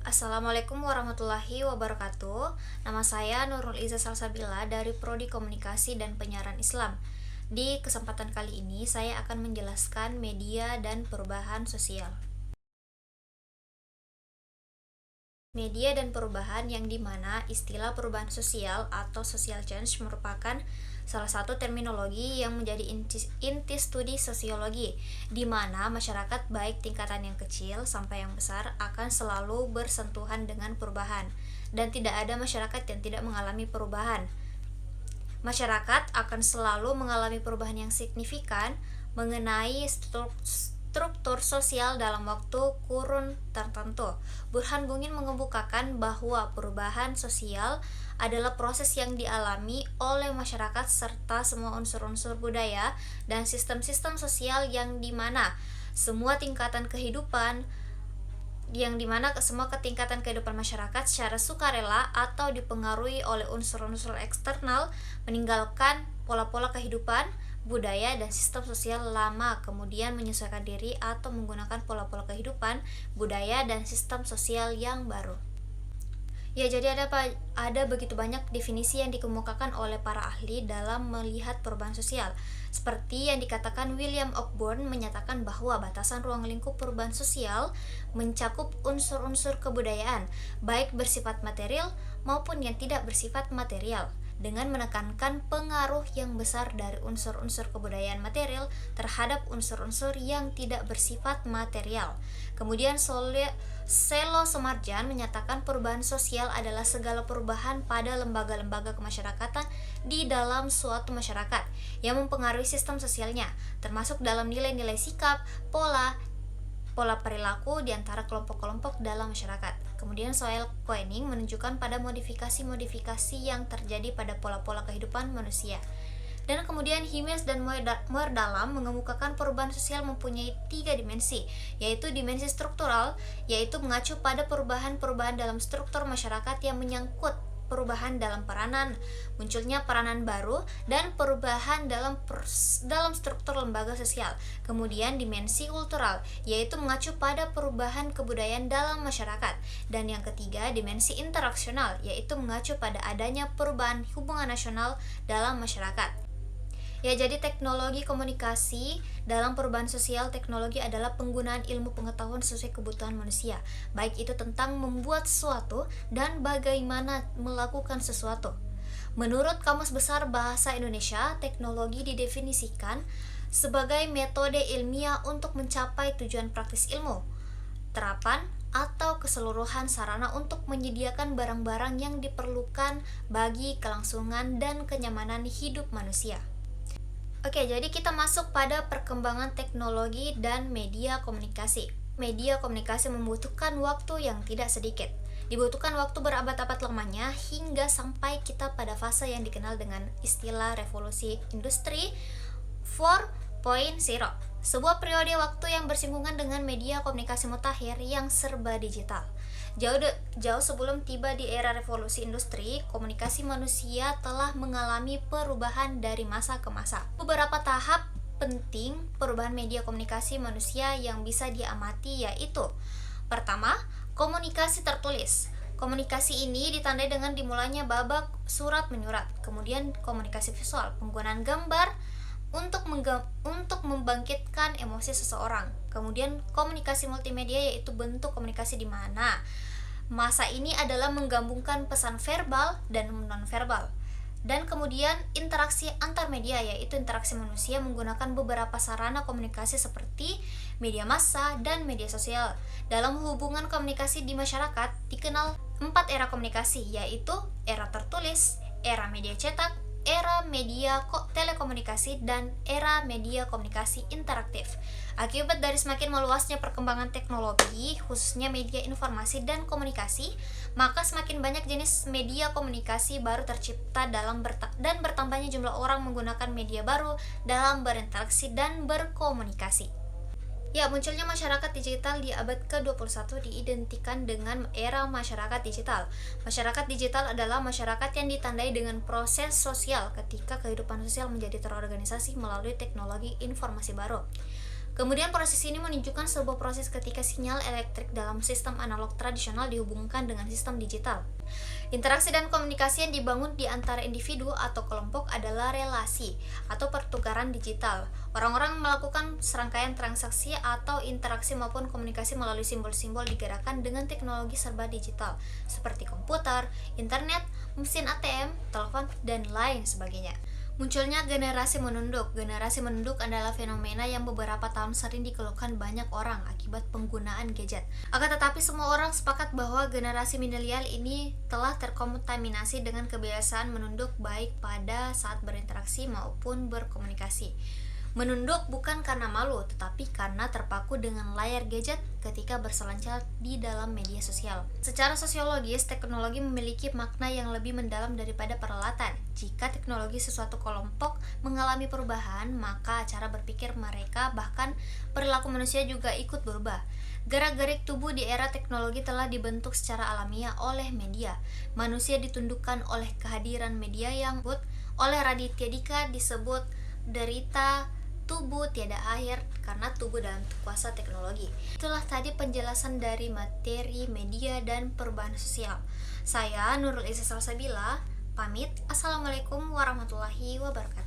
Assalamualaikum warahmatullahi wabarakatuh. Nama saya Nurul Iza Salsabila dari Prodi Komunikasi dan Penyiaran Islam. Di kesempatan kali ini saya akan menjelaskan media dan perubahan sosial. Media dan perubahan yang dimana istilah perubahan sosial atau social change merupakan salah satu terminologi yang menjadi inti studi sosiologi, di mana masyarakat baik tingkatan yang kecil sampai yang besar akan selalu bersentuhan dengan perubahan, dan tidak ada masyarakat yang tidak mengalami perubahan. Masyarakat akan selalu mengalami perubahan yang signifikan mengenai struktur sosial dalam waktu kurun tertentu. Burhan Bungin mengemukakan bahwa perubahan sosial adalah proses yang dialami oleh masyarakat serta semua unsur-unsur budaya dan sistem-sistem sosial yang dimana semua tingkatan kehidupan semua ketingkatan kehidupan masyarakat secara sukarela atau dipengaruhi oleh unsur-unsur eksternal meninggalkan pola-pola kehidupan, budaya, dan sistem sosial lama, kemudian menyesuaikan diri atau menggunakan pola-pola kehidupan, budaya, dan sistem sosial yang baru. Ya, jadi ada begitu banyak definisi yang dikemukakan oleh para ahli dalam melihat perubahan sosial. Seperti yang dikatakan William Cockburn menyatakan bahwa batasan ruang lingkup perubahan sosial mencakup unsur-unsur kebudayaan, baik bersifat material maupun yang tidak bersifat material, dengan menekankan pengaruh yang besar dari unsur-unsur kebudayaan material terhadap unsur-unsur yang tidak bersifat material. Kemudian Selo Semarjan menyatakan perubahan sosial adalah segala perubahan pada lembaga-lembaga kemasyarakatan di dalam suatu masyarakat yang mempengaruhi sistem sosialnya, termasuk dalam nilai-nilai sikap, pola perilaku di antara kelompok-kelompok dalam masyarakat. Kemudian Soil Koenig menunjukkan pada modifikasi-modifikasi yang terjadi pada pola-pola kehidupan manusia. Dan kemudian Himes dan Moerdalam mengemukakan perubahan sosial mempunyai 3 dimensi, yaitu dimensi struktural, yaitu mengacu pada perubahan-perubahan dalam struktur masyarakat yang menyangkut perubahan dalam peranan, munculnya peranan baru, dan perubahan dalam struktur lembaga sosial. Kemudian dimensi kultural, yaitu mengacu pada perubahan kebudayaan dalam masyarakat. Dan yang ketiga, dimensi interaksional, yaitu mengacu pada adanya perubahan hubungan nasional dalam masyarakat. Ya, jadi teknologi komunikasi dalam perubahan sosial, teknologi adalah penggunaan ilmu pengetahuan sesuai kebutuhan manusia, baik itu tentang membuat sesuatu dan bagaimana melakukan sesuatu. Menurut Kamus Besar Bahasa Indonesia, teknologi didefinisikan sebagai metode ilmiah untuk mencapai tujuan praktis ilmu, terapan, atau keseluruhan sarana untuk menyediakan barang-barang yang diperlukan bagi kelangsungan dan kenyamanan hidup manusia. Oke, jadi kita masuk pada perkembangan teknologi dan media komunikasi. Media komunikasi membutuhkan waktu yang tidak sedikit. Dibutuhkan waktu berabad-abad lamanya hingga sampai kita pada fase yang dikenal dengan istilah revolusi industri 4.0. Sebuah periode waktu yang bersinggungan dengan media komunikasi mutakhir yang serba digital. Jauh sebelum tiba di era revolusi industri, komunikasi manusia telah mengalami perubahan dari masa ke masa. Beberapa tahap penting perubahan media komunikasi manusia yang bisa diamati yaitu: pertama, komunikasi tertulis. Komunikasi ini ditandai dengan dimulainya babak surat menyurat. Kemudian komunikasi visual, penggunaan gambar untuk membangkitkan emosi seseorang. Kemudian komunikasi multimedia, yaitu bentuk komunikasi di mana masa ini adalah menggabungkan pesan verbal dan non-verbal. Dan kemudian interaksi antar media, yaitu interaksi manusia menggunakan beberapa sarana komunikasi seperti media massa dan media sosial. Dalam hubungan komunikasi di masyarakat dikenal 4 era komunikasi, yaitu era tertulis, era media cetak, era media telekomunikasi, dan era media komunikasi interaktif. Akibat dari semakin meluasnya perkembangan teknologi, khususnya media informasi dan komunikasi, maka semakin banyak jenis media komunikasi baru tercipta dan bertambahnya jumlah orang menggunakan media baru dalam berinteraksi dan berkomunikasi. Ya, munculnya masyarakat digital di abad ke-21 diidentikan dengan era masyarakat digital. Masyarakat digital adalah masyarakat yang ditandai dengan proses sosial ketika kehidupan sosial menjadi terorganisasi melalui teknologi informasi baru. Kemudian proses ini menunjukkan sebuah proses ketika sinyal elektrik dalam sistem analog tradisional dihubungkan dengan sistem digital. Interaksi dan komunikasi yang dibangun di antara individu atau kelompok adalah relasi atau pertukaran digital. Orang-orang melakukan serangkaian transaksi atau interaksi maupun komunikasi melalui simbol-simbol digerakkan dengan teknologi serba digital seperti komputer, internet, mesin ATM, telepon, dan lain sebagainya. Munculnya generasi menunduk. Generasi menunduk adalah fenomena yang beberapa tahun sering dikeluhkan banyak orang akibat penggunaan gadget. Akan tetapi semua orang sepakat bahwa generasi milenial ini telah terkontaminasi dengan kebiasaan menunduk baik pada saat berinteraksi maupun berkomunikasi. Menunduk bukan karena malu, tetapi karena terpaku dengan layar gadget ketika berselancar di dalam media sosial. Secara sosiologis, teknologi memiliki makna yang lebih mendalam daripada peralatan. Jika teknologi sesuatu kelompok mengalami perubahan, maka cara berpikir mereka, bahkan perilaku manusia juga ikut berubah. Gerak-gerik tubuh di era teknologi telah dibentuk secara alamiah oleh media. Manusia ditundukkan oleh kehadiran media yang oleh Raditya Dika disebut derita tubuh tiada akhir karena tubuh dalam kuasa teknologi. Itulah tadi penjelasan dari materi, media, dan perubahan sosial. Saya Nurul Izzah Salsabila, pamit. Assalamualaikum warahmatullahi wabarakatuh.